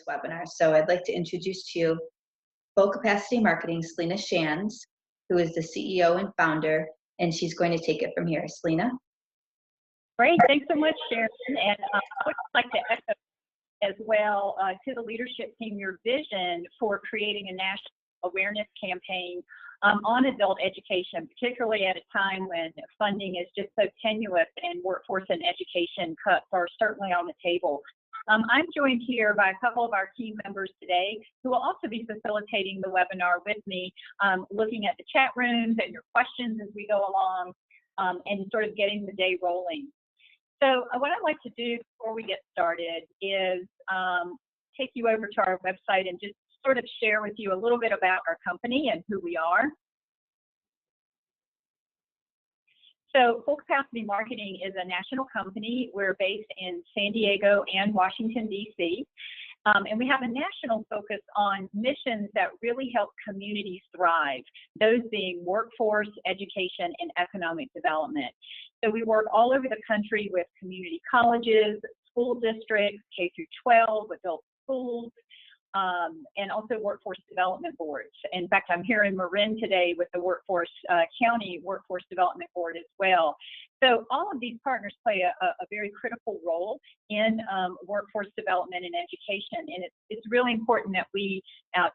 webinar. So I'd like to introduce to you Full Capacity Marketing's Selena Shands, who is the CEO and founder, and she's going to take it from here. Selena? Great, thanks so much, Sharon. And I would like to echo as well to the leadership team your vision for creating a national awareness campaign on adult education, particularly at a time when funding is just so tenuous and workforce and education cuts are certainly on the table. I'm joined here by a couple of our team members today who will also be facilitating the webinar with me, looking at the chat rooms and your questions as we go along, and sort of getting the day rolling. So what I'd like to do before we get started is take you over to our website and just sort of share with you a little bit about our company and who we are. So Full Capacity Marketing is a national company. We're based in San Diego and Washington, D.C. And we have a national focus on missions that really help communities thrive, those being workforce, education, and economic development. So we work all over the country with community colleges, school districts, K through 12, adult schools, and also workforce development boards. In fact, I'm here in Marin today with the County Workforce Development Board as well. So all of these partners play a very critical role in workforce development and education. And it's really important that we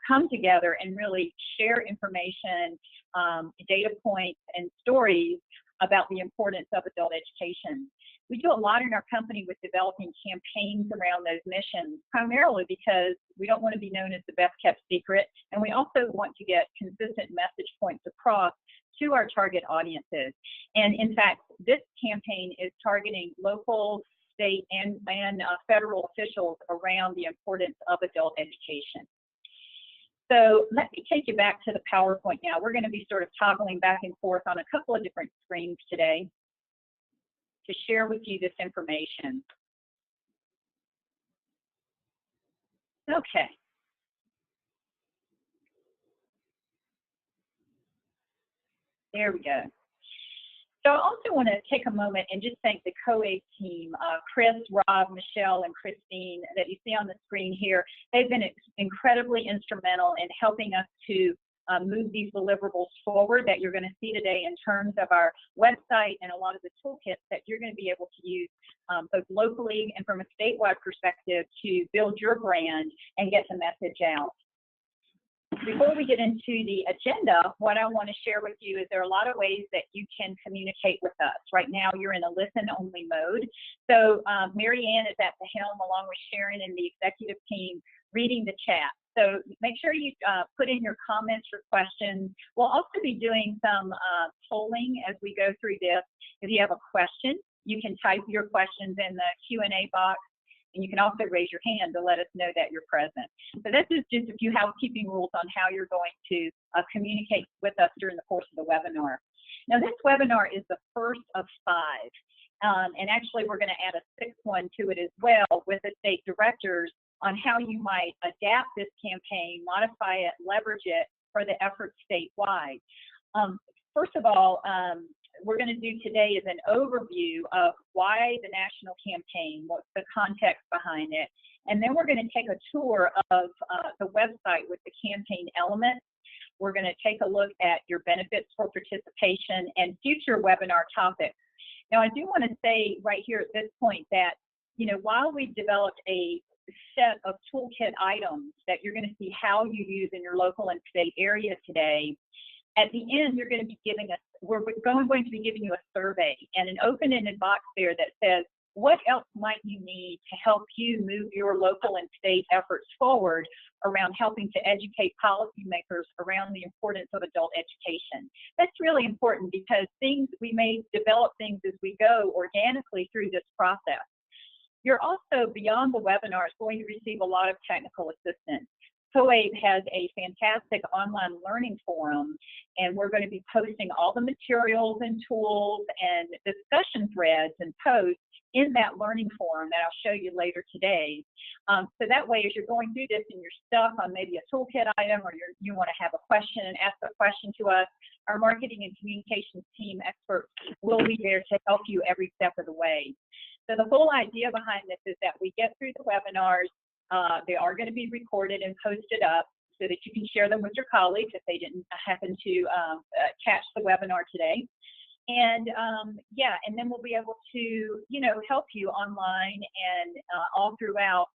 come together and really share information, data points, and stories about the importance of adult education. We do a lot in our company with developing campaigns around those missions, primarily because we don't want to be known as the best kept secret, and we also want to get consistent message points across to our target audiences. And in fact, this campaign is targeting local, state, and federal officials around the importance of adult education. So let me take you back to the PowerPoint now. We're going to be sort of toggling back and forth on a couple of different screens today to share with you this information. Okay. There we go. So I also want to take a moment and just thank the COAID team, Chris, Rob, Michelle, and Christine that you see on the screen here. They've been incredibly instrumental in helping us to move these deliverables forward that you're going to see today in terms of our website and a lot of the toolkits that you're going to be able to use both locally and from a statewide perspective to build your brand and get the message out. Before we get into the agenda, what I want to share with you is there are a lot of ways that you can communicate with us. Right now, you're in a listen-only mode. So Mary Ann is at the helm along with Sharon and the executive team reading the chat. So make sure you put in your comments or questions. We'll also be doing some polling as we go through this. If you have a question, you can type your questions in the Q&A box, and you can also raise your hand to let us know that you're present. So this is just a few housekeeping rules on how you're going to communicate with us during the course of the webinar. Now this webinar is the first of 5. And actually we're going to add a 6th one to it as well with the state directors on how you might adapt this campaign, modify it, leverage it for the efforts statewide. First of all, we're going to do today is an overview of why the national campaign, what's the context behind it, and then we're going to take a tour of the website with the campaign elements. We're going to take a look at your benefits for participation and future webinar topics. Now, I do want to say right here at this point that, you know, while we've developed a set of toolkit items that you're going to see how you use in your local and state area today, at the end, you're going to be giving us, we're going to be giving you a survey and an open-ended box there that says, what else might you need to help you move your local and state efforts forward around helping to educate policymakers around the importance of adult education? That's really important because we may develop things as we go organically through this process. You're also, beyond the webinars, going to receive a lot of technical assistance. COAID has a fantastic online learning forum, and we're going to be posting all the materials and tools and discussion threads and posts in that learning forum that I'll show you later today. So that way, as you're going through this and you're stuck on maybe a toolkit item or you want to have a question and ask a question to us, our marketing and communications team experts will be there to help you every step of the way. So the whole idea behind this is that we get through the webinars, They are going to be recorded and posted up so that you can share them with your colleagues if they didn't happen to catch the webinar today. And yeah, and then we'll be able to, you know, help you online and all throughout,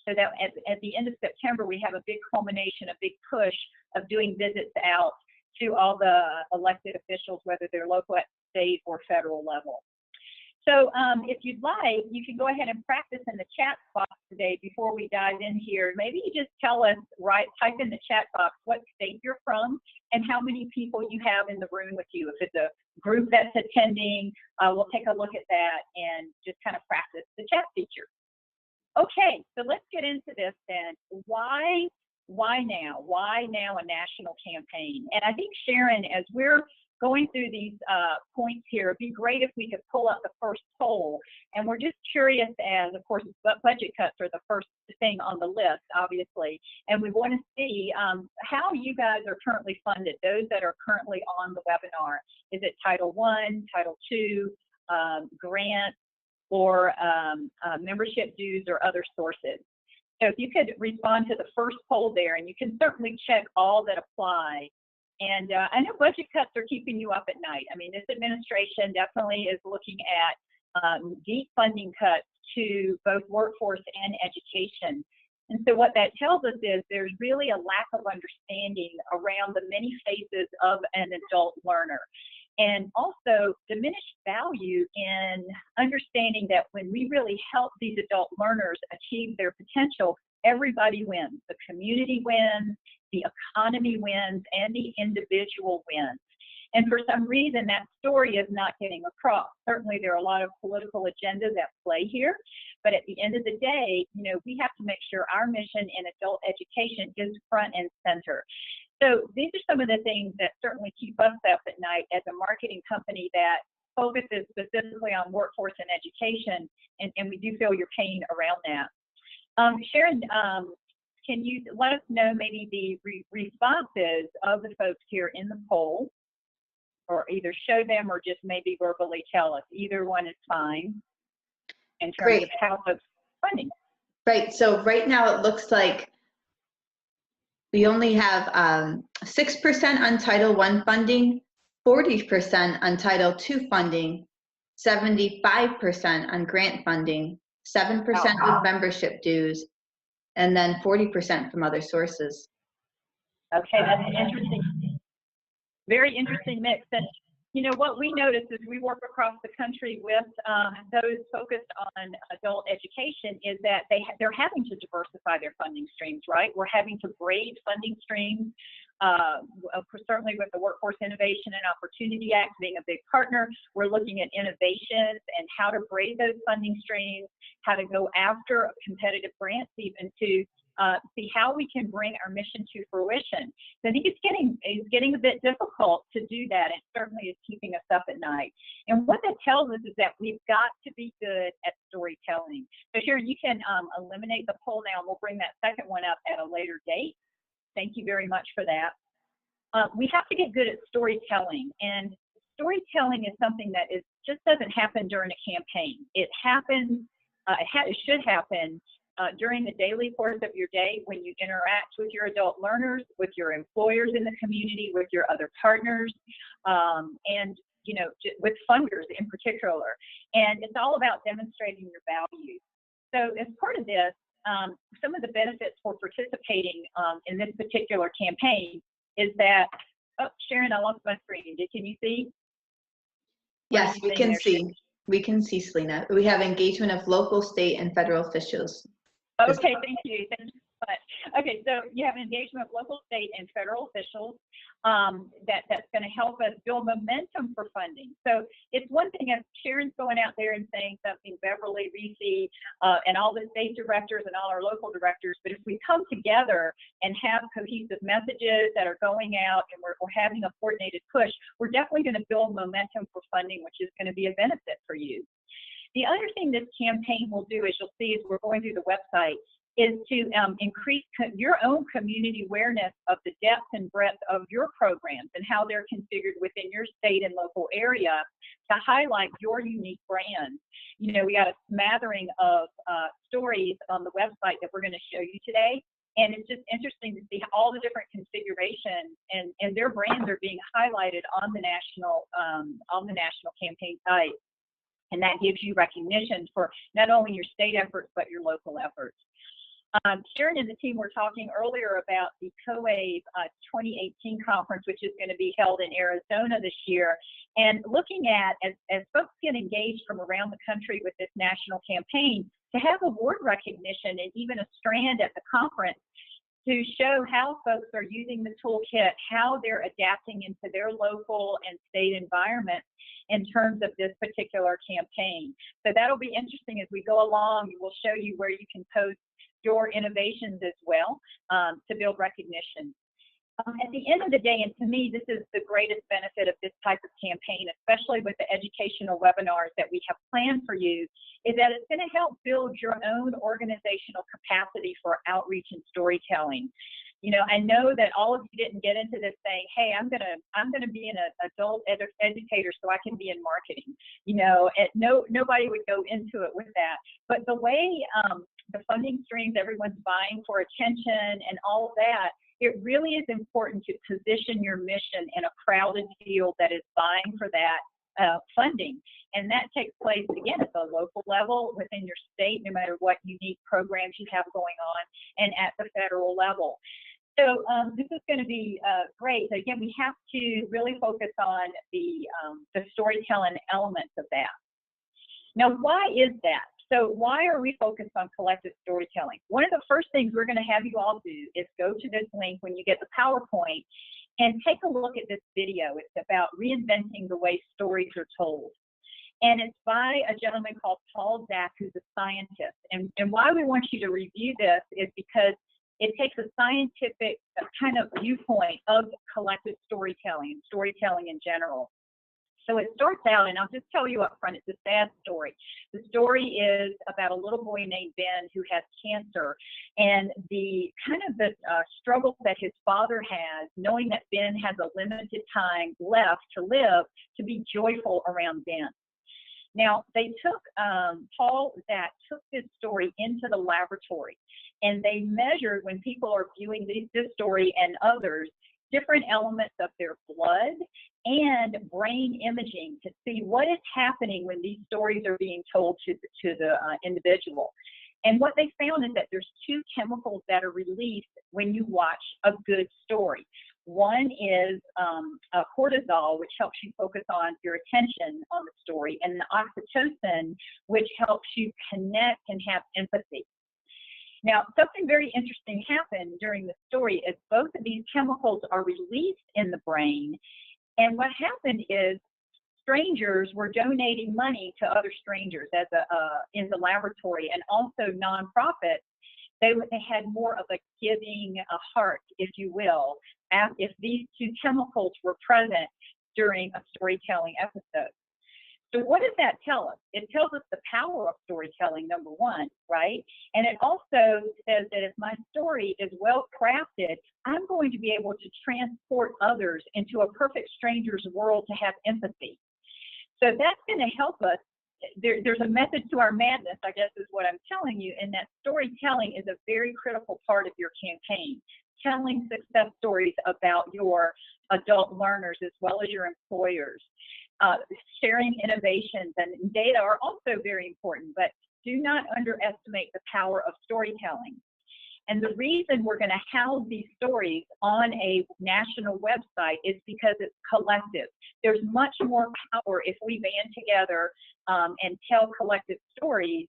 so that at the end of September, we have a big culmination, a big push of doing visits out to all the elected officials, whether they're local, state, or federal level. So if you'd like, you can go ahead and practice in the chat box today before we dive in here. Maybe you just tell us, type in the chat box what state you're from and how many people you have in the room with you. If it's a group that's attending, we'll take a look at that and just kind of practice the chat feature. Okay, so let's get into this then. Why now? Why now a national campaign? And I think, Sharon, as we're going through these points here, it'd be great if we could pull up the first poll. And we're just curious, as of course, budget cuts are the first thing on the list, obviously. And we want to see how you guys are currently funded, those that are currently on the webinar. Is it Title I, Title II, grant, or membership dues or other sources? So if you could respond to the first poll there, and you can certainly check all that apply. And I know budget cuts are keeping you up at night. I mean, this administration definitely is looking at deep funding cuts to both workforce and education. And so what that tells us is there's really a lack of understanding around the many phases of an adult learner. And also diminished value in understanding that when we really help these adult learners achieve their potential, everybody wins. The community wins, the economy wins, and the individual wins. And for some reason, that story is not getting across. Certainly, there are a lot of political agendas at play here, but at the end of the day, you know, we have to make sure our mission in adult education is front and center. So these are some of the things that certainly keep us up at night as a marketing company that focuses specifically on workforce and education, and we do feel your pain around that. Sharon, can you let us know maybe the responses of the folks here in the poll, or either show them or just maybe verbally tell us? Either one is fine in terms of how folks are funding. Right, so right now it looks like we only have 6% on Title I funding, 40% on Title II funding, 75% on grant funding, 7% with membership dues, and then 40% from other sources. Okay, that's interesting. Very interesting mix. And you know, what we notice is we work across the country with those focused on adult education is that they're having to diversify their funding streams, right? We're having to braid funding streams, certainly with the Workforce Innovation and Opportunity Act being a big partner. We're looking at innovations and how to braid those funding streams, how to go after competitive grants even to see how we can bring our mission to fruition. So I think it's getting a bit difficult to do that. It certainly is keeping us up at night. And what that tells us is that we've got to be good at storytelling. So Sharon, you can eliminate the poll now, and we'll bring that second one up at a later date. Thank you very much for that. We have to get good at storytelling, and storytelling is something that just doesn't happen during a campaign. It happens, it should happen during the daily course of your day when you interact with your adult learners, with your employers in the community, with your other partners, and you know, with funders in particular. And it's all about demonstrating your values. So as part of this, some of the benefits for participating in this particular campaign is that, oh, Sharon, I lost my screen. Can you see? Yes, we can see. We can see, Selena. We have engagement of local, state, and federal officials. Okay, thank you. Thank you so much. Okay, so you have engagement of local, state, and federal officials. That's going to help us build momentum for funding. So it's one thing if Sharon's going out there and saying something, Beverly, Reese, and all the state directors and all our local directors, but if we come together and have cohesive messages that are going out and we're having a coordinated push, we're definitely going to build momentum for funding, which is going to be a benefit for you. The other thing this campaign will do, as you'll see as we're going through the website, is to increase your own community awareness of the depth and breadth of your programs and how they're configured within your state and local area to highlight your unique brand. You know, we got a smattering of stories on the website that we're going to show you today. And it's just interesting to see all the different configurations and their brands are being highlighted on the national campaign site. And that gives you recognition for not only your state efforts, but your local efforts. Sharon and the team were talking earlier about the COAVE 2018 conference, which is going to be held in Arizona this year. And looking at, as folks get engaged from around the country with this national campaign, to have award recognition and even a strand at the conference to show how folks are using the toolkit, how they're adapting into their local and state environment in terms of this particular campaign. So that'll be interesting as we go along. We'll show you where you can post your innovations as well to build recognition. At the end of the day, and to me, this is the greatest benefit of this type of campaign, especially with the educational webinars that we have planned for you, is that it's going to help build your own organizational capacity for outreach and storytelling. You know, I know that all of you didn't get into this saying, hey, I'm gonna be an adult educator so I can be in marketing. You know, nobody would go into it with that. But the way the funding streams, everyone's vying for attention and all of that, it really is important to position your mission in a crowded field that is vying for that funding. And that takes place, again, at the local level, within your state, no matter what unique programs you have going on, and at the federal level. So this is going to be great. So again, we have to really focus on the storytelling elements of that. Now, why is that? So why are we focused on collective storytelling? One of the first things we're going to have you all do is go to this link when you get the PowerPoint and take a look at this video. It's about reinventing the way stories are told. And it's by a gentleman called Paul Zak, who's a scientist. And why we want you to review this is because it takes a scientific kind of viewpoint of collective storytelling, storytelling in general. So it starts out, and I'll just tell you up front, it's a sad story. The story is about a little boy named Ben who has cancer, and the kind of the struggle that his father has, knowing that Ben has a limited time left to live, to be joyful around Ben. Now, they took, Paul Zak took this story into the laboratory, and they measured, when people are viewing this story and others, different elements of their blood and brain imaging to see what is happening when these stories are being told to the individual. And what they found is that there's two chemicals that are released when you watch a good story. One is cortisol, which helps you focus on your attention on the story, and the oxytocin, which helps you connect and have empathy. Now, something very interesting happened during the story is both of these chemicals are released in the brain, and what happened is strangers were donating money to other strangers as in the laboratory, and also nonprofits. They had more of a giving heart, if you will, if these two chemicals were present during a storytelling episode. So what does that tell us? It tells us the power of storytelling, number one, right? And it also says that if my story is well crafted, I'm going to be able to transport others into a perfect stranger's world to have empathy. So that's going to help us. There's a method to our madness, I guess is what I'm telling you, and that storytelling is a very critical part of your campaign. Telling success stories about your adult learners as well as your employers. Sharing innovations and data are also very important, but do not underestimate the power of storytelling. And the reason we're going to house these stories on a national website is because it's collective. There's much more power if we band together and tell collective stories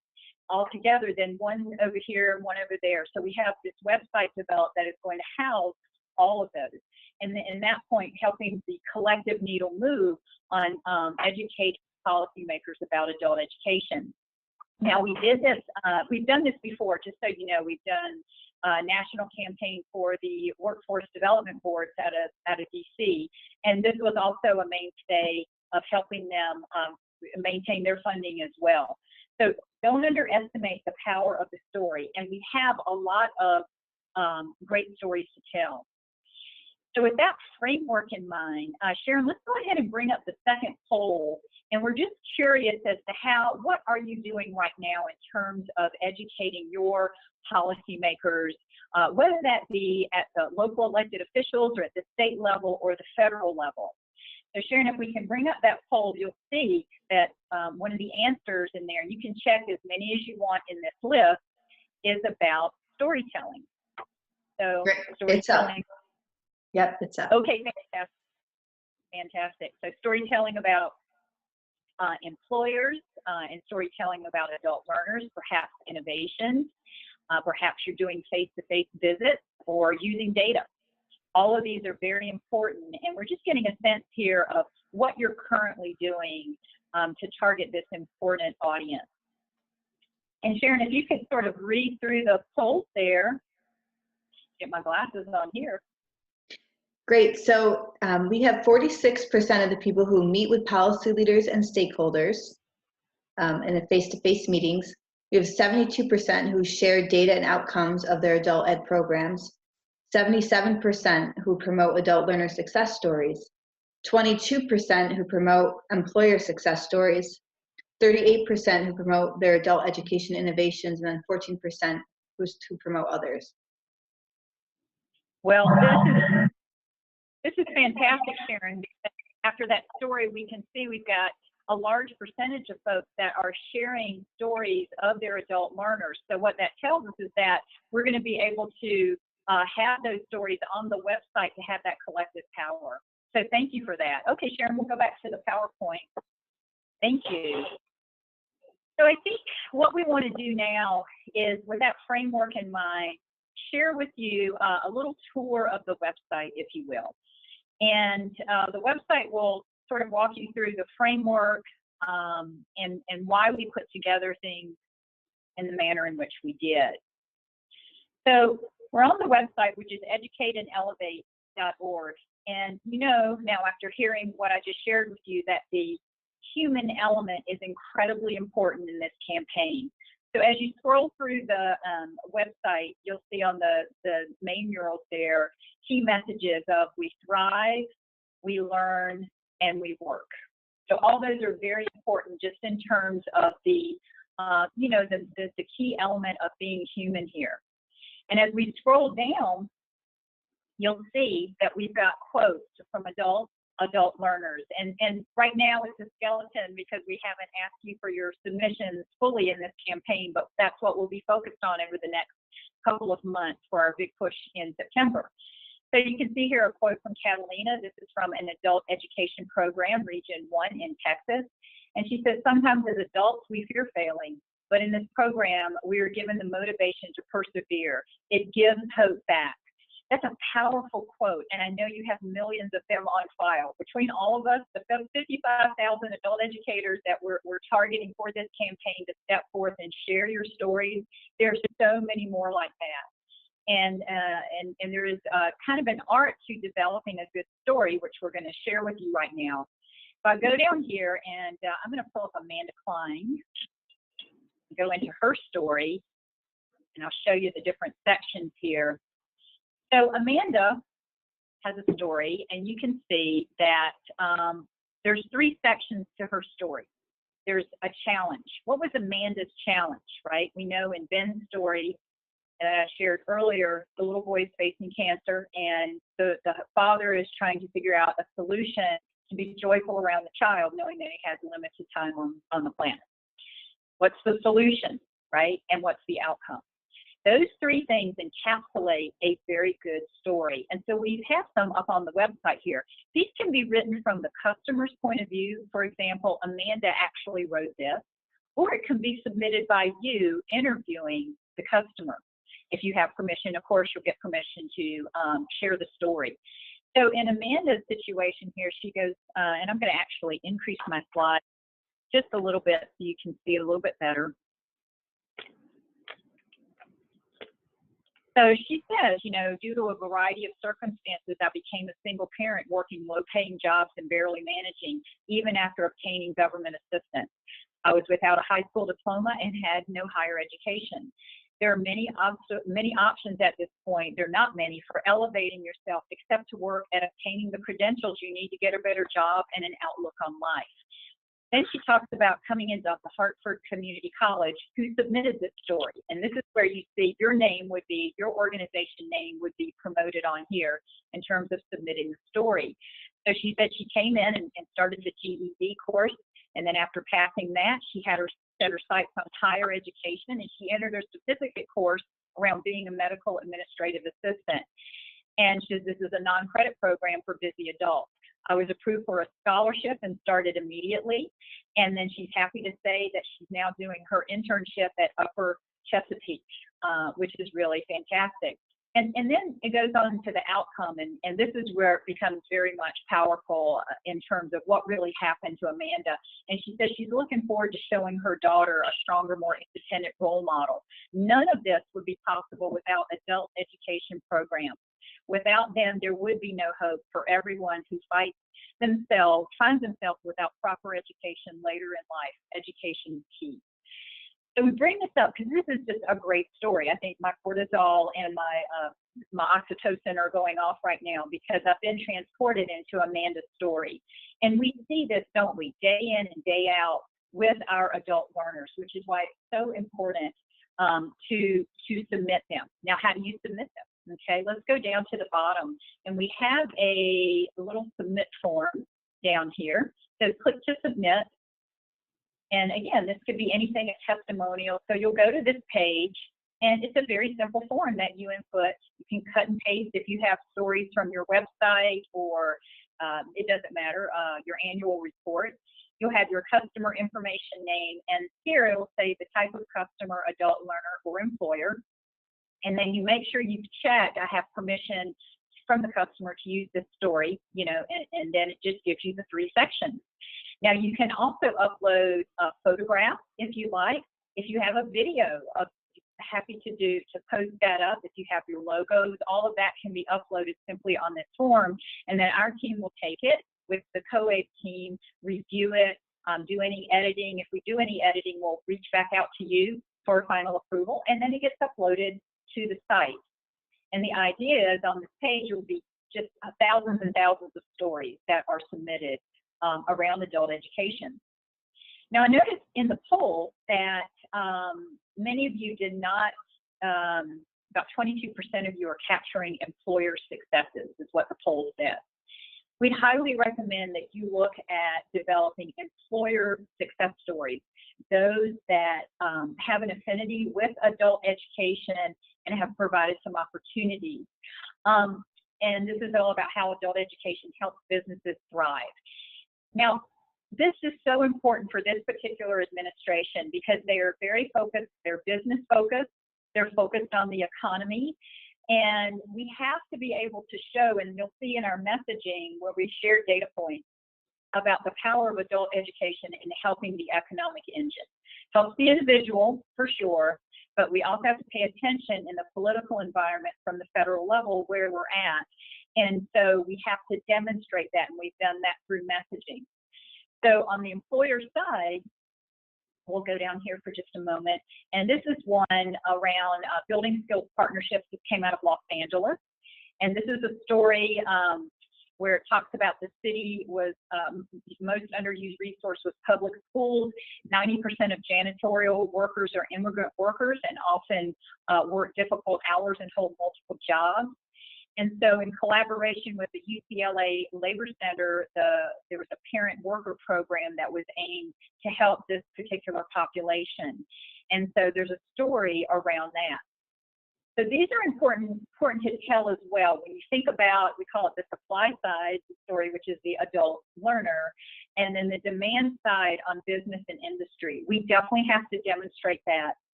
all together than one over here and one over there. So we have this website developed that is going to house all of those. And in that point, helping the collective needle move on educating policymakers about adult education. Now, we did this, we've done this before, just so you know. We've done a national campaign for the workforce development boards out of DC, and this was also a mainstay of helping them maintain their funding as well. So don't underestimate the power of the story. And we have a lot of great stories to tell. So with that framework in mind, Sharon, let's go ahead and bring up the second poll. And we're just curious as to what are you doing right now in terms of educating your policymakers, whether that be at the local elected officials or at the state level or the federal level. So Sharon, if we can bring up that poll, you'll see that one of the answers in there, and you can check as many as you want in this list, is about storytelling. So storytelling. It's up. Yep, it's up. Okay, fantastic. Fantastic. So storytelling about employers and storytelling about adult learners, perhaps innovations, perhaps you're doing face-to-face visits or using data. All of these are very important, and we're just getting a sense here of what you're currently doing to target this important audience. And Sharon, if you could sort of read through the polls there, get my glasses on here. Great. So we have 46% of the people who meet with policy leaders and stakeholders in the face-to-face meetings. We have 72% who share data and outcomes of their adult ed programs, 77% who promote adult learner success stories, 22% who promote employer success stories, 38% who promote their adult education innovations, and then 14% who promote others. Well, this is fantastic, Sharon, because after that story, we can see we've got a large percentage of folks that are sharing stories of their adult learners. So what that tells us is that we're going to be able to have those stories on the website to have that collective power. So thank you for that. Okay, Sharon, we'll go back to the PowerPoint. Thank you. So I think what we want to do now is, with that framework in mind, share with you a little tour of the website, if you will. And the website will sort of walk you through the framework and why we put together things in the manner in which we did. So we're on the website, which is educateandelevate.org. And you know now, after hearing what I just shared with you, that the human element is incredibly important in this campaign. So as you scroll through the website, you'll see on the main murals there key messages of we thrive, we learn, and we work. So all those are very important just in terms of the, you know, the key element of being human here. And as we scroll down, you'll see that we've got quotes from adult learners. And right now it's a skeleton because we haven't asked you for your submissions fully in this campaign, but that's what we'll be focused on over the next couple of months for our big push in September. So you can see here a quote from Catalina. This is from an adult education program, Region 1 in Texas. And she says, sometimes as adults, we fear failing, but in this program, we are given the motivation to persevere. It gives hope back. That's a powerful quote, and I know you have millions of them on file. Between all of us, the 55,000 adult educators that we're targeting for this campaign to step forth and share your stories, there's so many more like that. And there is kind of an art to developing a good story, which we're going to share with you right now. So I go down here, and I'm going to pull up Amanda Klein, go into her story, and I'll show you the different sections here. So Amanda has a story, and you can see that there's 3 sections to her story. There's a challenge. What was Amanda's challenge, right? We know in Ben's story that I shared earlier, the little boy is facing cancer, and the father is trying to figure out a solution to be joyful around the child, knowing that he has limited time on the planet. What's the solution, right? And what's the outcome? Those 3 things encapsulate a very good story. And so we have some up on the website here. These can be written from the customer's point of view. For example, Amanda actually wrote this, or it can be submitted by you interviewing the customer. If you have permission, of course, you'll get permission to share the story. So in Amanda's situation here, she goes, and I'm going to actually increase my slide just a little bit so you can see it a little bit better. So she says, you know, due to a variety of circumstances, I became a single parent working low-paying jobs and barely managing, even after obtaining government assistance. I was without a high school diploma and had no higher education. There are many options at this point. There are not many for elevating yourself except to work at obtaining the credentials you need to get a better job and an outlook on life. Then she talks about coming into the Hartford Community College, who submitted this story. And this is where you see your name would be, your organization name would be promoted on here in terms of submitting the story. So she said she came in and started the GED course. And then after passing that, she had set her sights on higher education, and she entered a certificate course around being a medical administrative assistant. And she says, this is a non-credit program for busy adults. I was approved for a scholarship and started immediately. And then she's happy to say that she's now doing her internship at Upper Chesapeake, which is really fantastic. And then it goes on to the outcome, and this is where it becomes very much powerful in terms of what really happened to Amanda. And she says she's looking forward to showing her daughter a stronger, more independent role model. None of this would be possible without adult education programs. Without them, there would be no hope for everyone who finds themselves without proper education later in life. Education is key. So we bring this up because this is just a great story. I think my cortisol and my oxytocin are going off right now because I've been transported into Amanda's story. And we see this, don't we, day in and day out with our adult learners, which is why it's so important to submit them. Now, how do you submit them? Okay, let's go down to the bottom. And we have a little submit form down here. So click to submit. And again, this could be anything, a testimonial. So you'll go to this page, and it's a very simple form that you input. You can cut and paste if you have stories from your website, or it doesn't matter, your annual report. You'll have your customer information name, and here it will say the type of customer, adult learner, or employer. And then you make sure you've checked, I have permission from the customer to use this story, you know, and then it just gives you the 3 sections. Now, you can also upload a photograph if you like. If you have a video, happy to post that up. If you have your logos, all of that can be uploaded simply on this form. And then our team will take it with the co-aid team, review it, do any editing. If we do any editing, we'll reach back out to you for final approval. And then it gets uploaded to the site. And the idea is on this page will be just thousands and thousands of stories that are submitted around adult education. Now, I noticed in the poll that many of you did not, about 22% of you are capturing employer successes, is what the poll said. We'd highly recommend that you look at developing employer success stories, those that have an affinity with adult education and have provided some opportunities. And this is all about how adult education helps businesses thrive. Now, this is so important for this particular administration because they are very focused, they're business focused, they're focused on the economy, and we have to be able to show, and you'll see in our messaging where we share data points about the power of adult education in helping the economic engine. Helps the individual, for sure, but we also have to pay attention in the political environment from the federal level where we're at. And so we have to demonstrate that, and we've done that through messaging. So on the employer side, we'll go down here for just a moment. And this is one around building skills partnerships that came out of Los Angeles. And this is a story where it talks about the city was most underused resource was public schools. 90% of janitorial workers are immigrant workers and often work difficult hours and hold multiple jobs. And so in collaboration with the UCLA Labor Center, there was a parent worker program that was aimed to help this particular population. And so there's a story around that. So these are important to tell as well. When you think about, we call it the supply side story, which is the adult learner, and then the demand side on business and industry. We definitely have to demonstrate that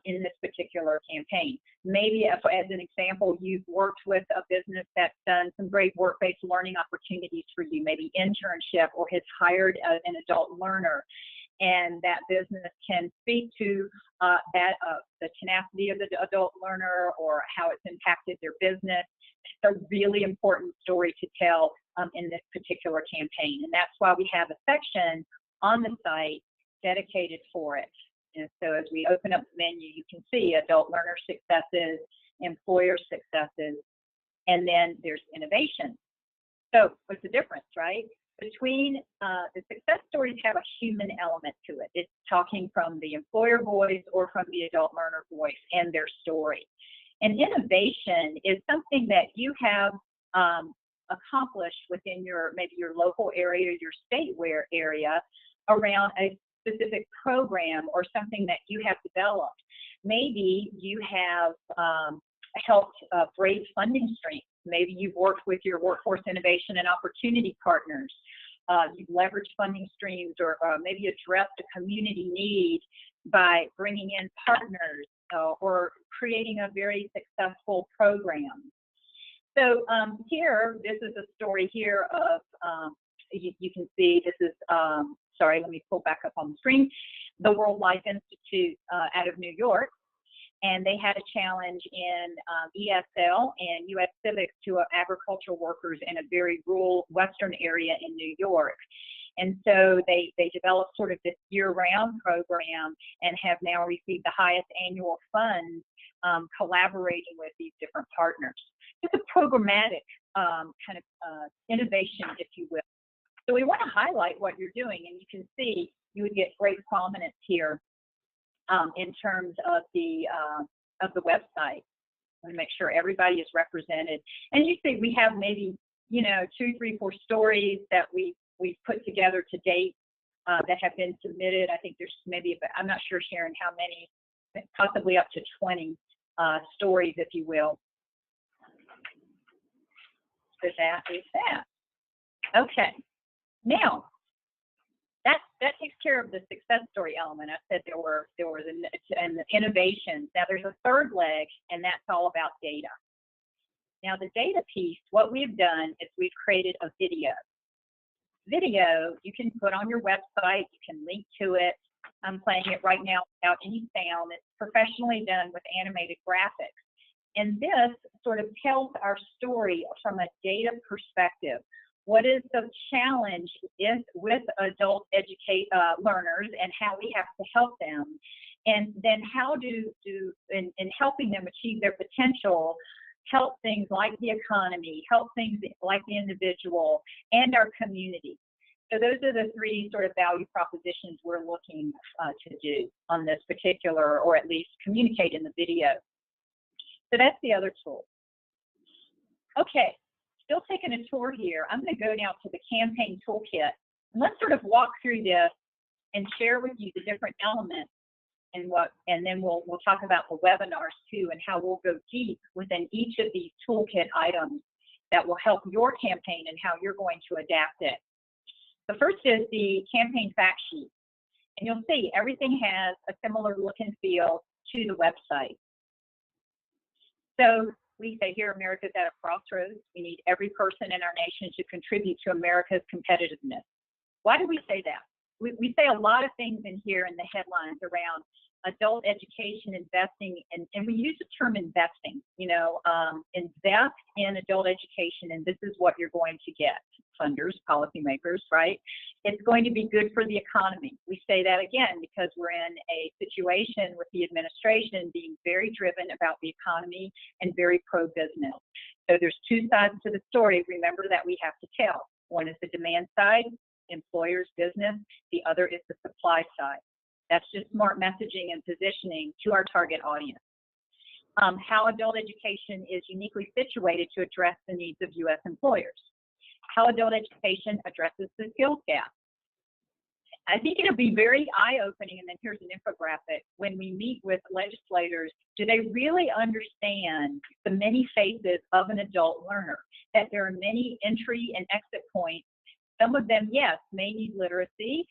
in this particular campaign. Maybe if, as an example, you've worked with a business that's done some great work-based learning opportunities for you, maybe internship, or has hired an adult learner, and that business can speak to the tenacity of the adult learner or how it's impacted their business. It's a really important story to tell in this particular campaign, and that's why we have a section on the site dedicated for it. And so as we open up the menu, you can see adult learner successes, employer successes, and then there's innovation. So what's the difference, right? Between the success stories have a human element to it. It's talking from the employer voice or from the adult learner voice and their story. And innovation is something that you have accomplished within maybe your local area, your state area, around a specific program or something that you have developed. Maybe you have helped raise funding streams. Maybe you've worked with your workforce innovation and opportunity partners. You've leveraged funding streams, or maybe addressed a community need by bringing in partners or creating a very successful program. So here, this is a story here of, you can see this is, sorry, let me pull back up on the screen, the World Life Institute out of New York. And they had a challenge in ESL and U.S. civics to agricultural workers in a very rural western area in New York. And so they developed sort of this year-round program and have now received the highest annual funds collaborating with these different partners. It's a programmatic kind of innovation, if you will. So we want to highlight what you're doing, and you can see you would get great prominence here in terms of the website. I want to make sure everybody is represented. And you see, we have maybe 2, 3, 4 stories that we've put together to date that have been submitted. I think there's maybe, I'm not sure, Sharon, how many, possibly up to 20 stories, if you will. So that is that. Okay. Now, that takes care of the success story element. I said there was an innovation. Now there's a third leg, and that's all about data. Now the data piece, what we've done is we've created a video. Video you can put on your website, you can link to it. I'm playing it right now without any sound. It's professionally done with animated graphics. And this sort of tells our story from a data perspective. What is the challenge with adult learners and how we have to help them? And then how in helping them achieve their potential, help things like the economy, help things like the individual and our community. So those are the 3 sort of value propositions we're looking to do on this particular, or at least communicate in the video. So that's the other tool. Okay. Still taking a tour here. I'm going to go now to the campaign toolkit. And let's sort of walk through this and share with you the different elements and then we'll talk about the webinars too, and how we'll go deep within each of these toolkit items that will help your campaign and how you're going to adapt it. The first is the campaign fact sheet. And you'll see everything has a similar look and feel to the website. So we say here, America's at a crossroads. We need every person in our nation to contribute to America's competitiveness. Why do we say that? We say a lot of things in here in the headlines around adult education, investing, and we use the term investing, invest in adult education, and this is what you're going to get. Funders, policymakers, right? It's going to be good for the economy. We say that again because we're in a situation with the administration being very driven about the economy and very pro-business. So there's 2 sides to the story, remember, that we have to tell. One is the demand side, employers, business. The other is the supply side. That's just smart messaging and positioning to our target audience. How adult education is uniquely situated to address the needs of U.S. employers. How adult education addresses the skills gap. I think it'll be very eye-opening, and then here's an infographic. When we meet with legislators, do they really understand the many phases of an adult learner? That there are many entry and exit points. Some of them, yes, may need literacy,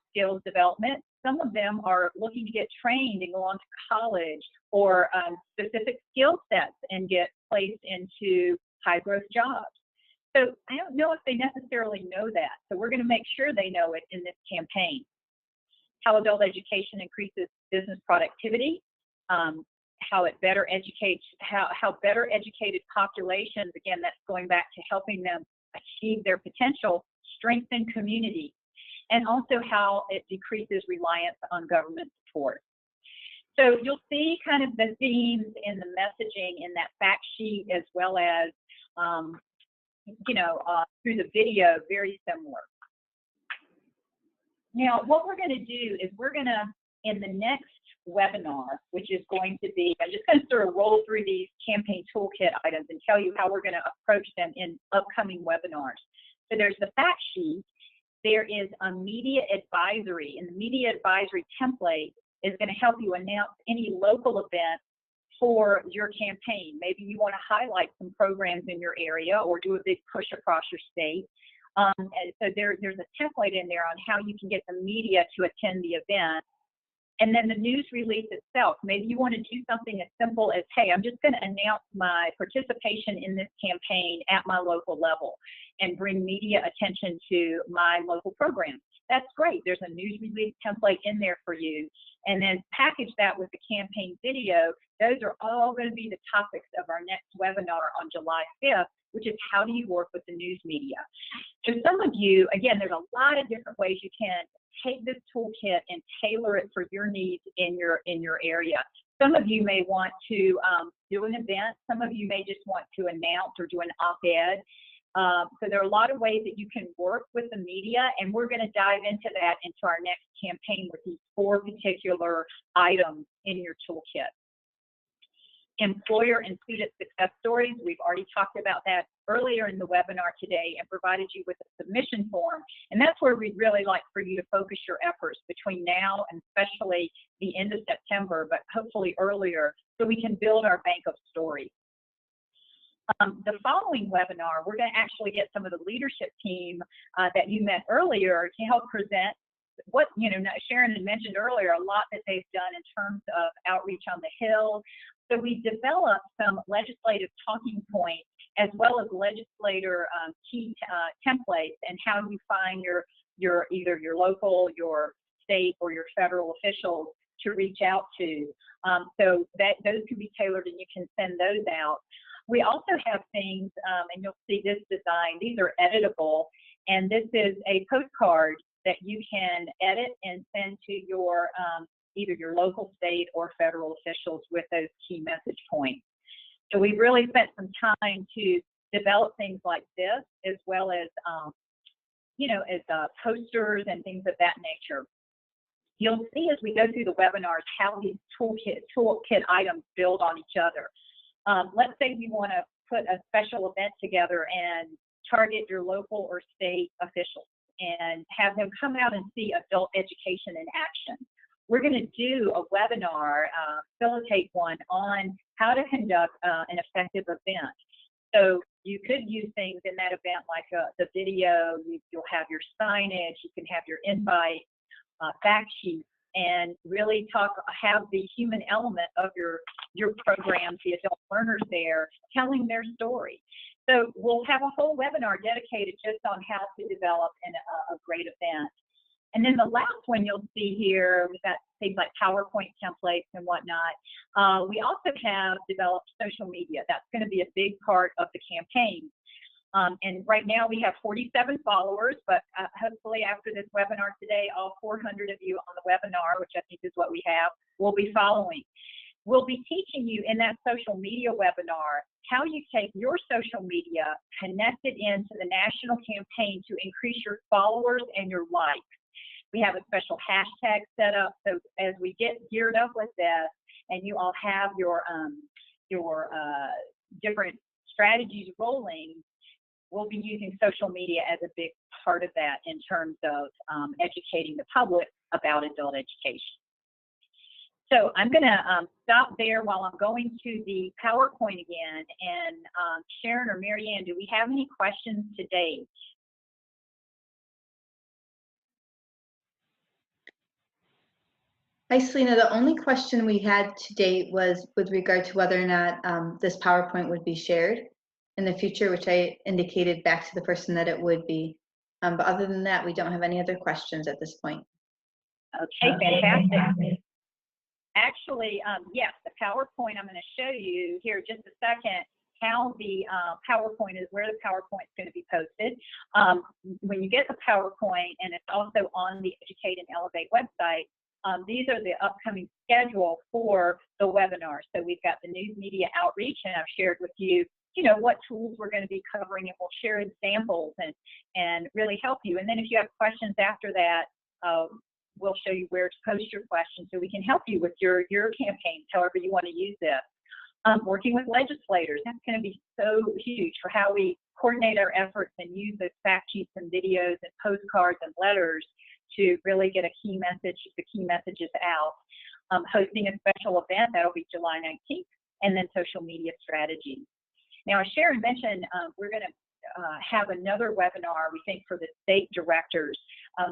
skills development. Some of them are looking to get trained and go on to college, or specific skill sets and get placed into high-growth jobs. So I don't know if they necessarily know that. So we're going to make sure they know it in this campaign. How adult education increases business productivity, how it better educates, how better educated populations, again, that's going back to helping them achieve their potential, strengthen community. and also how it decreases reliance on government support. So you'll see kind of the themes in the messaging in that fact sheet, as well as, through the video, very similar. Now, what we're going to do is we're going to, in the next webinar, which is going to be, I'm just going to sort of roll through these campaign toolkit items and tell you how we're going to approach them in upcoming webinars. So there's the fact sheet. There is a media advisory, and the media advisory template is going to help you announce any local event for your campaign. Maybe you want to highlight some programs in your area or do a big push across your state. And so there's a template in there on how you can get the media to attend the event. And then the news release itself, maybe you want to do something as simple as, hey, I'm just going to announce my participation in this campaign at my local level and bring media attention to my local program. That's great. There's a news release template in there for you. And then package that with the campaign video. Those are all going to be the topics of our next webinar on July 5th, which is how do you work with the news media. So some of you, again, there's a lot of different ways you can take this toolkit and tailor it for your needs in your area. Some of you may want to do an event. Some of you may just want to announce or do an op-ed. So there are a lot of ways that you can work with the media, and we're going to dive into that into our next campaign with these 4 particular items in your toolkit. Employer and student success stories, we've already talked about that earlier in the webinar today and provided you with a submission form. And that's where we'd really like for you to focus your efforts between now and especially the end of September, but hopefully earlier, so we can build our bank of stories. The following webinar, we're going to actually get some of the leadership team that you met earlier to help present what, Sharon had mentioned earlier, a lot that they've done in terms of outreach on the Hill. So we developed some legislative talking points as well as legislator key templates and how you find your either your local, your state, or your federal officials to reach out to. So that those can be tailored and you can send those out. We also have things, and you'll see this design, these are editable, and this is a postcard that you can edit and send to your either your local, state, or federal officials with those key message points. So we've really spent some time to develop things like this, as well as, posters and things of that nature. You'll see as we go through the webinars how these toolkit items build on each other. Let's say we want to put a special event together and target your local or state officials and have them come out and see adult education in action. We're going to do a webinar, facilitate one on how to conduct an effective event. So you could use things in that event like the video, you'll have your signage, you can have your invite, fact sheet, and really have the human element of your programs, the adult learners there, telling their story. So we'll have a whole webinar dedicated just on how to develop a great event. And then the last one you'll see here, we've got things like PowerPoint templates and whatnot. We also have developed social media. That's going to be a big part of the campaign. And right now we have 47 followers, but hopefully after this webinar today, all 400 of you on the webinar, which I think is what we have, will be following. We'll be teaching you in that social media webinar how you take your social media, connect it into the national campaign to increase your followers and your likes. We have a special hashtag set up, so as we get geared up with this and you all have your different strategies rolling, we'll be using social media as a big part of that in terms of educating the public about adult education. So I'm going to stop there while I'm going to the PowerPoint again. And Sharon or Marianne, do we have any questions today? Hi, Selena. The only question we had to date was with regard to whether or not this PowerPoint would be shared in the future, which I indicated back to the person that it would be. But other than that, we don't have any other questions at this point. Okay, fantastic. Actually, yes, the PowerPoint I'm going to show you here in just a second how the PowerPoint is, where the PowerPoint is going to be posted. When you get the PowerPoint, and it's also on the Educate and Elevate website, these are the upcoming schedule for the webinar. So we've got the news media outreach, and I've shared with you, what tools we're going to be covering, and we'll share examples and really help you. And then if you have questions after that, we'll show you where to post your questions so we can help you with your campaigns, however you want to use this. Working with legislators, that's going to be so huge for how we coordinate our efforts and use those fact sheets and videos and postcards and letters to really get the key messages out. Hosting a special event, that'll be July 19th, and then social media strategies. Now, as Sharon mentioned, we're going to have another webinar, we think, for the state directors.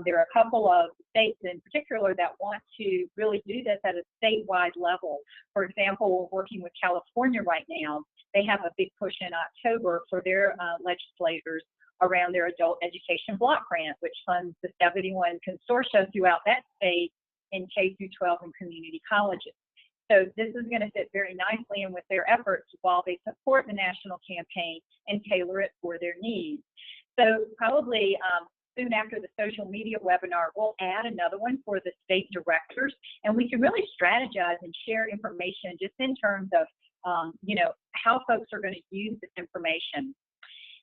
There are a couple of states in particular that want to really do this at a statewide level. For example, we're working with California right now. They have a big push in October for their legislators around their adult education block grant, which funds the 71 consortia throughout that state in K-12 and community colleges. So this is going to fit very nicely in with their efforts while they support the national campaign and tailor it for their needs. So probably soon after the social media webinar, we'll add another one for the state directors, and we can really strategize and share information just in terms of, how folks are going to use this information.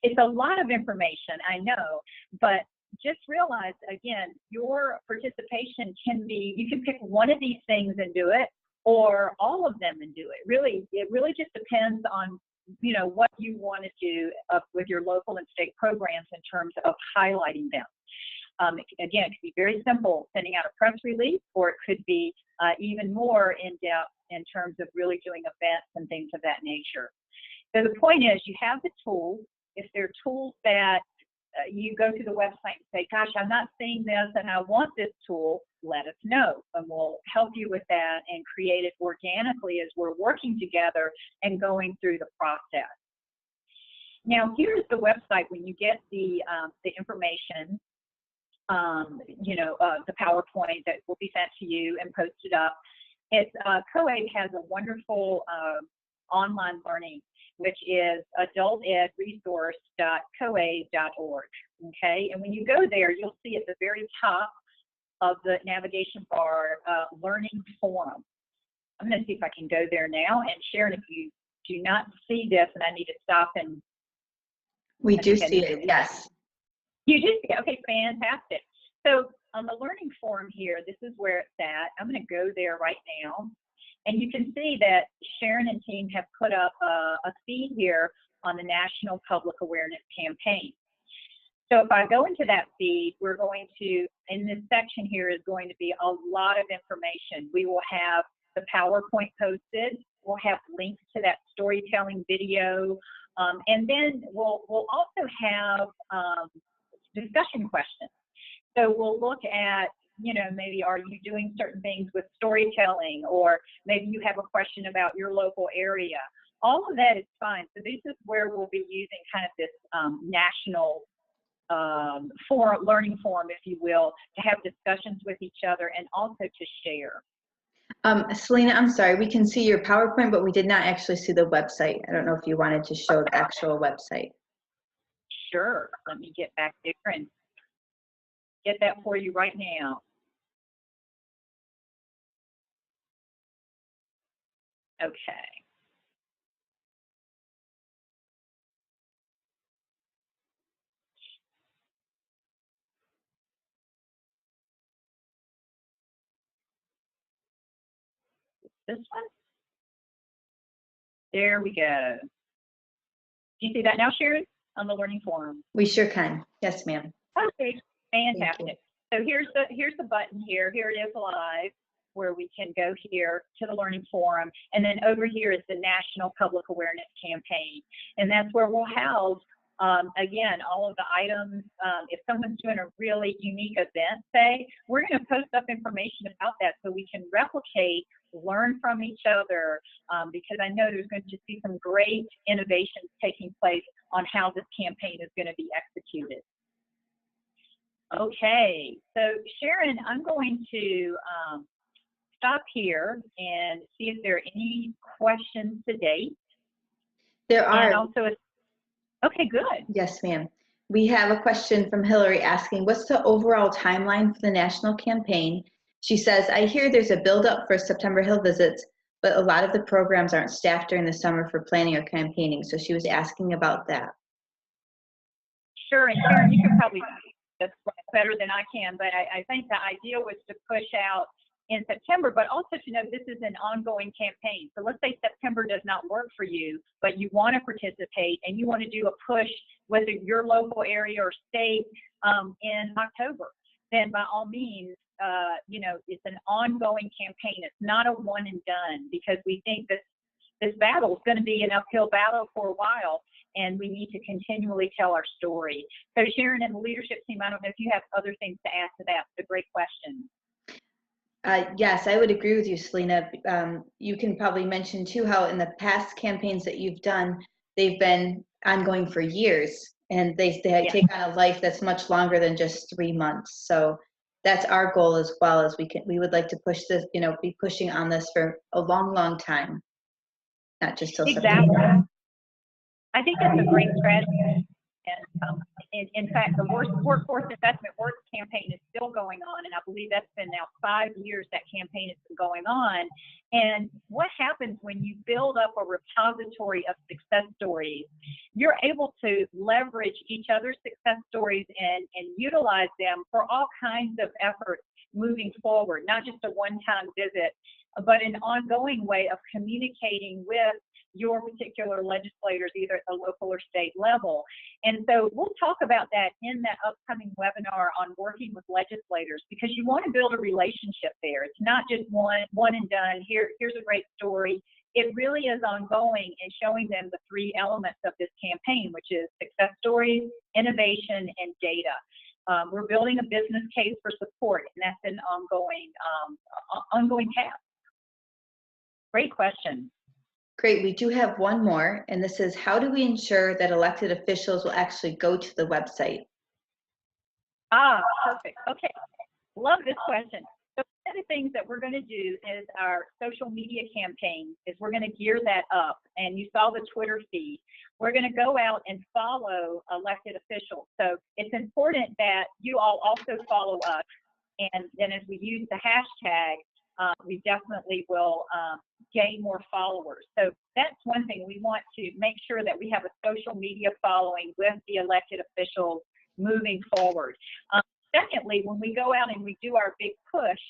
It's a lot of information, I know, but just realize, again, your participation can be, you can pick one of these things and do it, or all of them and do it. It really just depends on, what you want to do with your local and state programs in terms of highlighting them. Again, it could be very simple, sending out a press release, or it could be even more in-depth in terms of really doing events and things of that nature. So the point is, you have the tools. If there are tools that you go to the website and say, gosh, I'm not seeing this and I want this tool, let us know, and we'll help you with that and create it organically as we're working together and going through the process. Now, here's the website when you get the information, the PowerPoint that will be sent to you and posted up. It's COABE has a wonderful online learning, which is adultedresource.coabe.org. Okay, and when you go there, you'll see at the very top of the navigation bar, Learning Forum. I'm going to see if I can go there now. And Sharon, if you do not see this, and I need to stop and. We do see it, yes. You do see it, okay, fantastic. So on the Learning Forum here, this is where it's at. I'm going to go there right now. And you can see that Sharon and team have put up a feed here on the National Public Awareness Campaign. So if I go into that feed, we're going to, in this section here is going to be a lot of information. We will have the PowerPoint posted. We'll have links to that storytelling video. And then we'll also have discussion questions. So we'll look at, maybe are you doing certain things with storytelling, or maybe you have a question about your local area. All of that is fine. So this is where we'll be using kind of this national learning forum, if you will, to have discussions with each other and also to share. Selena, I'm sorry, we can see your PowerPoint, but we did not actually see the website. I don't know if you wanted to show the actual website. Sure, let me get back there and get that for you right now. Okay. This one? There we go. Do you see that now, Sharon, on the Learning Forum? We sure can. Yes, ma'am. Okay, fantastic. So here's the button here. Here it is live, where we can go here to the Learning Forum. And then over here is the National Public Awareness Campaign. And that's where we'll house, again, all of the items. If someone's doing a really unique event, say, we're going to post up information about that so we can replicate, learn from each other, because I know there's going to just be some great innovations taking place on how this campaign is going to be executed. Okay, so Sharon, I'm going to stop here and see if there are any questions to date. There And are. also, okay, good. Yes, ma'am. We have a question from Hillary asking, what's the overall timeline for the national campaign? She says, I hear there's a build-up for September Hill visits, but a lot of the programs aren't staffed during the summer for planning or campaigning. So she was asking about that. Sure, and Sharon, you can probably this better than I can, but I think the idea was to push out in September, but also to know this is an ongoing campaign. So let's say September does not work for you, but you want to participate and you want to do a push, whether your local area or state, in October, then by all means, you know, it's an ongoing campaign. It's not a one and done, because we think that this battle is going to be an uphill battle for a while, and we need to continually tell our story. So Sharon and the leadership team, I don't know if you have other things to add to that. It's a great question. Yes, I would agree with you, Selena. You can probably mention too how in the past campaigns that you've done, they've been ongoing for years, and they take on a life that's much longer than just 3 months. So that's our goal as well, as we would like to push this, you know, be pushing on this for a long, long time, not just till Exactly. September. I think that's a great strategy. And in fact, the workforce investment work campaign is still going on, and I believe that's been now 5 years that campaign has been going on. And what happens when you build up a repository of success stories, you're able to leverage each other's success stories and utilize them for all kinds of efforts moving forward, not just a one-time visit, but an ongoing way of communicating with your particular legislators, either at the local or state level. And so we'll talk about that in that upcoming webinar on working with legislators, because you want to build a relationship there. It's not just one and done. Here's a great story. It really is ongoing and showing them the 3 elements of this campaign, which is success stories, innovation, and data. We're building a business case for support, and that's an ongoing task. Great question. Great. We do have one more, and this is, how do we ensure that elected officials will actually go to the website? Ah, perfect. Okay. Love this question. So one of the things that we're going to do is our social media campaign is we're going to gear that up. And you saw the Twitter feed. We're going to go out and follow elected officials. So it's important that you all also follow us. And then as we use the hashtag, we definitely will gain more followers. So that's one thing. We want to make sure that we have a social media following with the elected officials moving forward. Secondly, when we go out and we do our big push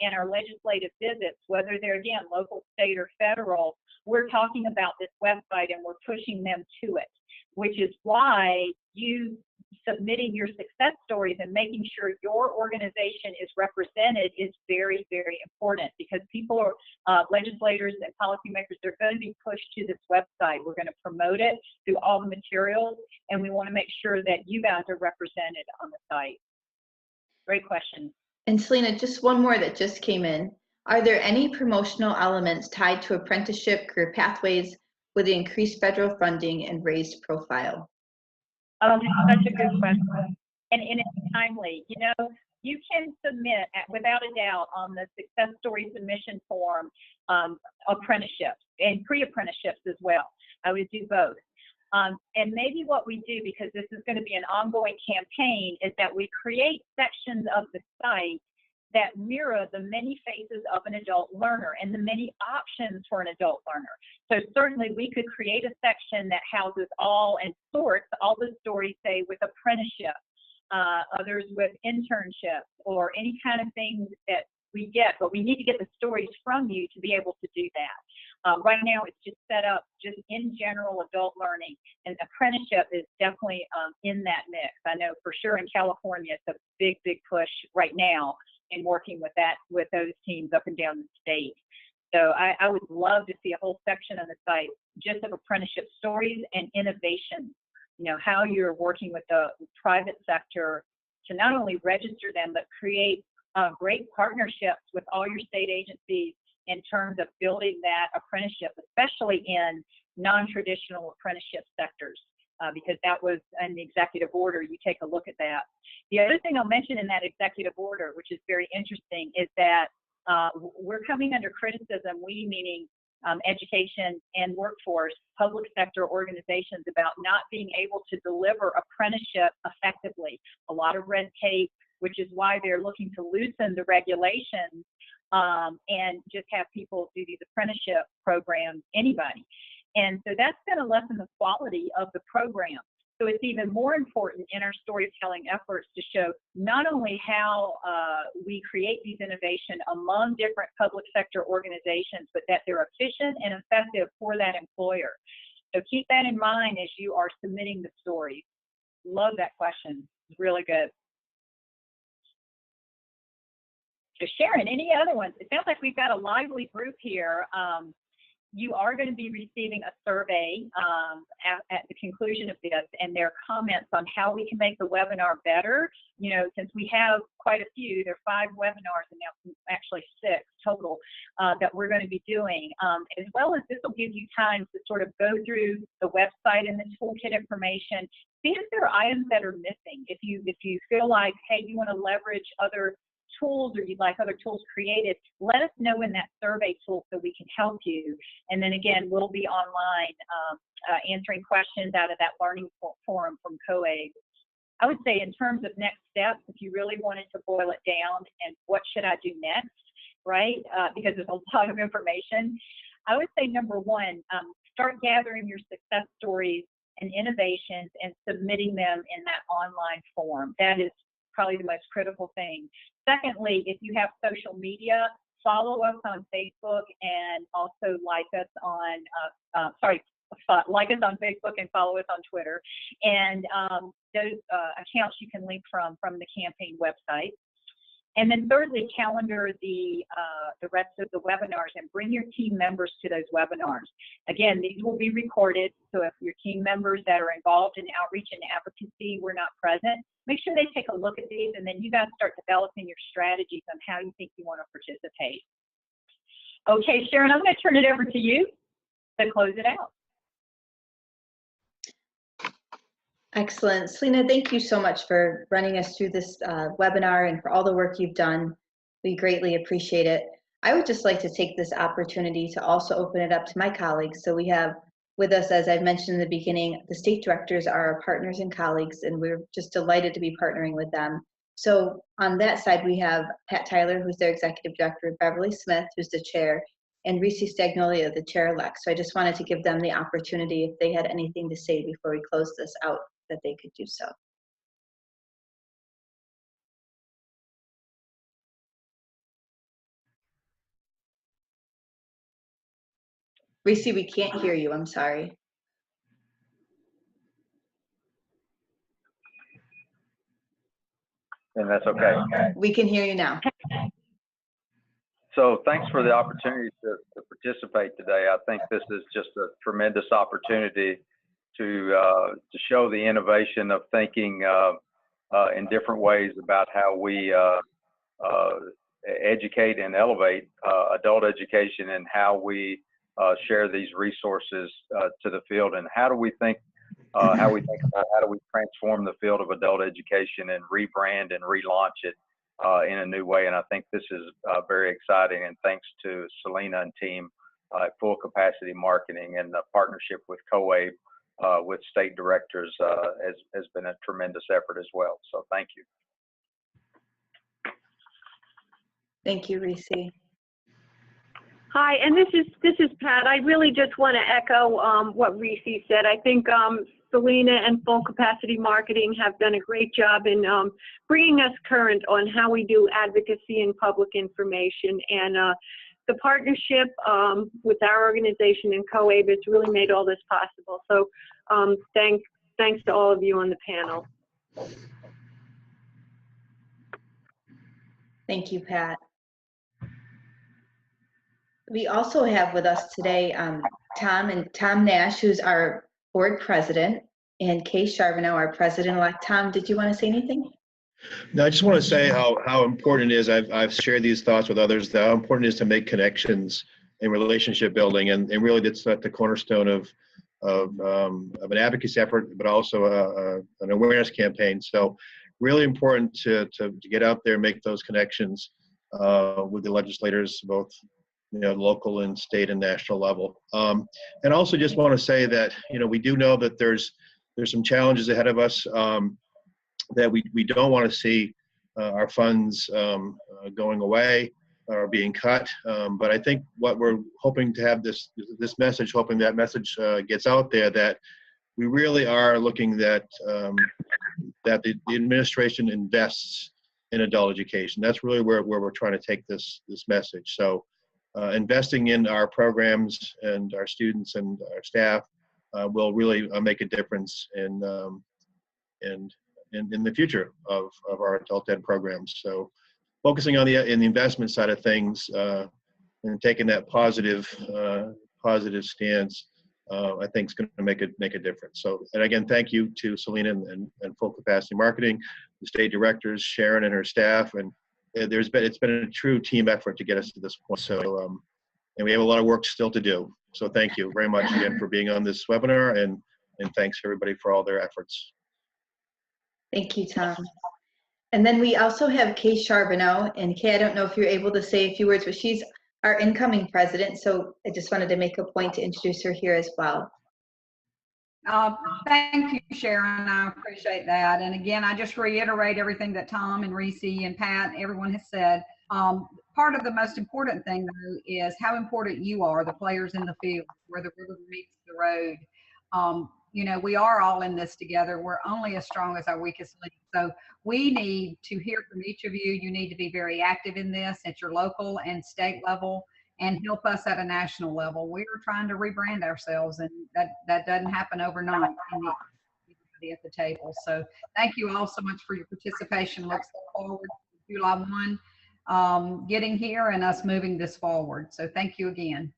in our legislative visits, whether they're, again, local, state, or federal, we're talking about this website and we're pushing them to it, which is why you submitting your success stories and making sure your organization is represented is very, very important, because people are, legislators and policymakers, they're going to be pushed to this website. We're going to promote it through all the materials, and we want to make sure that you guys are represented on the site. Great question. And Selena, just one more that just came in. Are there any promotional elements tied to apprenticeship career pathways with the increased federal funding and raised profile? Such a good question. And it's timely. You know, you can submit, without a doubt, on the success story submission form, apprenticeships and pre-apprenticeships as well. I would do both. And maybe what we do, because this is going to be an ongoing campaign, is that we create sections of the site that mirror the many faces of an adult learner and the many options for an adult learner. So certainly we could create a section that houses all and sorts all the stories, say, with apprenticeship, others with internships, or any kind of things that we get, but we need to get the stories from you to be able to do that. Right now it's just set up just in general adult learning, and apprenticeship is definitely in that mix. I know for sure in California it's a big, big push right now in working with those teams up and down the state. So I would love to see a whole section on the site just of apprenticeship stories and innovation. You know, how you're working with the private sector to not only register them, but create great partnerships with all your state agencies in terms of building that apprenticeship, especially in non-traditional apprenticeship sectors, because that was in the executive order. You take a look at that. The other thing I'll mention in that executive order, which is very interesting, is that we're coming under criticism, we meaning education and workforce, public sector organizations about not being able to deliver apprenticeship effectively. A lot of red tape, which is why they're looking to loosen the regulations and just have people do these apprenticeship programs, anybody. And so that's going to lessen the quality of the program. So it's even more important in our storytelling efforts to show not only how we create these innovations among different public sector organizations, but that they're efficient and effective for that employer. So keep that in mind as you are submitting the stories. Love that question. It's really good. So Sharon, any other ones? It sounds like we've got a lively group here. You are going to be receiving a survey at the conclusion of this, and their comments on how we can make the webinar better. You know, since we have quite a few, there are 5 webinars and now actually 6 total that we're going to be doing, as well as this will give you time to sort of go through the website and the toolkit information, see if there are items that are missing. If you feel like, hey, you want to leverage other tools or you'd like other tools created, let us know in that survey tool so we can help you. And then again, we'll be online answering questions out of that learning forum from COABE. I would say in terms of next steps, if you really wanted to boil it down and what should I do next, right? Because there's a lot of information. I would say number 1, start gathering your success stories and innovations and submitting them in that online form. That is probably the most critical thing. Secondly, if you have social media, follow us on Facebook and also like us on, like us on Facebook and follow us on Twitter. And those accounts you can link from the campaign website. And then thirdly, calendar the rest of the webinars and bring your team members to those webinars. Again, these will be recorded, so if your team members that are involved in outreach and advocacy were not present, make sure they take a look at these, and then you guys start developing your strategies on how you think you want to participate. Okay, Sharon, I'm going to turn it over to you to close it out. Excellent. Selena, thank you so much for running us through this webinar and for all the work you've done. We greatly appreciate it. I would just like to take this opportunity to also open it up to my colleagues. So we have with us, as I mentioned in the beginning, the state directors are our partners and colleagues, and we're just delighted to be partnering with them. So on that side, we have Pat Tyler, who's their executive director, Beverly Smith, who's the chair, and Reese Stagnolia, the chair-elect. So I just wanted to give them the opportunity, if they had anything to say before we close this out, that they could do so. Reese, we can't hear you, I'm sorry. And that's okay. We can hear you now. So thanks for the opportunity to participate today. I think this is just a tremendous opportunity to show the innovation of thinking in different ways about how we educate and elevate adult education, and how we share these resources to the field, and how do we think about how do we transform the field of adult education and rebrand and relaunch it in a new way. And I think this is very exciting, and thanks to Selena and team at Full Capacity Marketing, and the partnership with COABE with state directors has been a tremendous effort as well. So thank you. Thank you, Reese. Hi, and this is Pat. I really just want to echo what Reese said. I think Selena and Full Capacity Marketing have done a great job in bringing us current on how we do advocacy and public information. And the partnership with our organization and COABE has really made all this possible. So thanks to all of you on the panel. Thank you, Pat. We also have with us today Tom Nash, who's our board president, and Kay Charbonneau, our president-elect. Tom, did you want to say anything? No, I just want to say how important it is. I've shared these thoughts with others, how important it is to make connections and relationship building, and really that's at the cornerstone of an advocacy effort, but also an awareness campaign. So really important to get out there and make those connections with the legislators, both local and state and national level. And also just want to say that, we do know that there's some challenges ahead of us, that we don't want to see our funds going away or being cut. But I think what we're hoping to have this message, hoping that message gets out there, that we really are looking that the administration invests in adult education. That's really where we're trying to take this message. So investing in our programs and our students and our staff will really make a difference in the future of our adult ed programs. So focusing on the investment side of things and taking that positive stance, I think is going to make a difference. So, and again, thank you to Selena and Full Capacity Marketing, the state directors, Sharon and her staff, and it's been a true team effort to get us to this point. So, and we have a lot of work still to do. So thank you very much again for being on this webinar, and thanks everybody for all their efforts. Thank you, Tom. And then we also have Kay Charbonneau, and Kay, I don't know if you're able to say a few words, but she's our incoming president, so I just wanted to make a point to introduce her here as well. Thank you, Sharon. I appreciate that. And again, I just reiterate everything that Tom and Reese and Pat, everyone has said. Part of the most important thing, though, is how important you are, the players in the field, where the river meets the road. We are all in this together. We're only as strong as our weakest link. So we need to hear from each of you. You need to be very active in this at your local and state level, and help us at a national level. We're trying to rebrand ourselves, and that doesn't happen overnight. You need everybody at the table. So thank you all so much for your participation. Let's look forward to July 1 getting here and us moving this forward. So thank you again.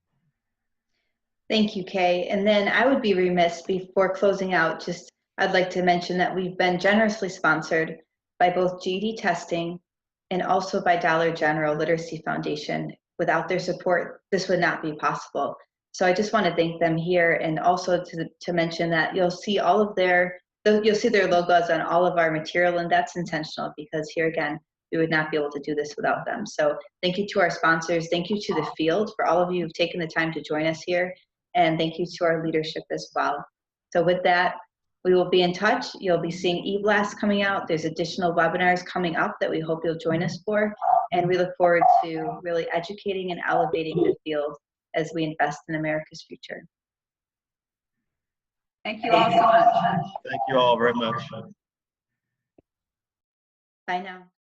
Thank you, Kay. And then I would be remiss before closing out, I'd like to mention that we've been generously sponsored by both GED Testing and also by Dollar General Literacy Foundation. Without their support, this would not be possible. So I just want to thank them here, and also to mention that you'll see their logos on all of our material, and that's intentional because here again, we would not be able to do this without them. So thank you to our sponsors. Thank you to the field for all of you who've taken the time to join us here. And thank you to our leadership as well. So with that, we will be in touch. You'll be seeing e-blasts coming out. There's additional webinars coming up that we hope you'll join us for. And we look forward to really educating and elevating the field as we invest in America's future. Thank you all so much. Thank you all very much. Bye now.